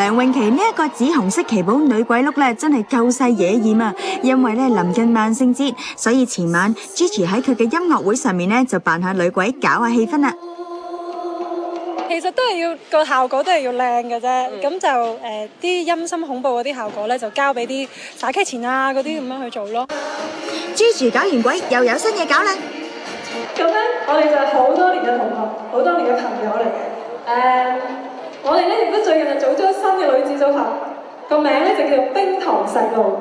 梁詠琪呢一個紫紅色旗袍女鬼 look 咧，真係夠晒野豔啊！因為咧臨近萬聖節，所以前晚 Gigi 喺佢嘅音樂會上面咧就扮下女鬼，搞下氣氛啦。其實都係要個效果都係要靚嘅啫，咁就啲陰森恐怖嗰啲效果咧就交俾啲耍劇前啊嗰啲咁樣去做咯。Gigi 搞完鬼又有新嘢搞啦。咁咧，我哋就係好多年嘅同學，好多年嘅朋友嚟嘅。我哋咧亦都最近就組咗新嘅女子組合，個名咧就叫做冰糖細路。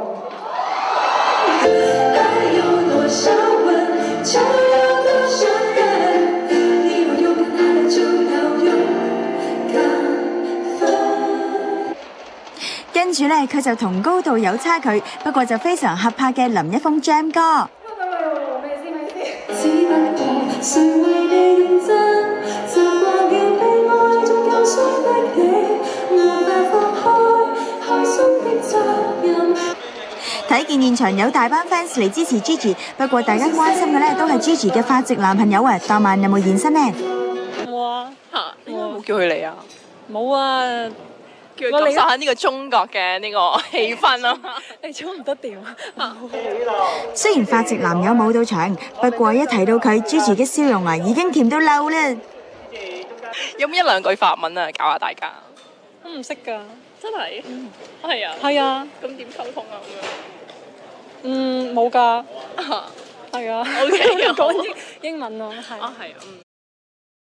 跟住咧，佢就同高度有差距，不過就非常合拍嘅林一峰 Jam 哥。睇見現場有大班 fans 嚟支持 Gigi， 不過大家關心嘅咧都係 Gigi 嘅發直男朋友啊，當晚有冇現身呢？冇啊，點解冇叫佢嚟啊？冇啊，叫佢感受下呢個中國嘅呢個氣氛啊！你做唔得掂啊！雖然發直男友冇到場，不過一提到佢 Gigi 嘅笑容啊，已經甜到漏啦。有冇一兩句法文啊？搞下大家。我唔識㗎，真係？係啊。係啊。咁點溝通啊？咁樣？冇㗎。係啊。OK。講英文咯，係。啊係啊。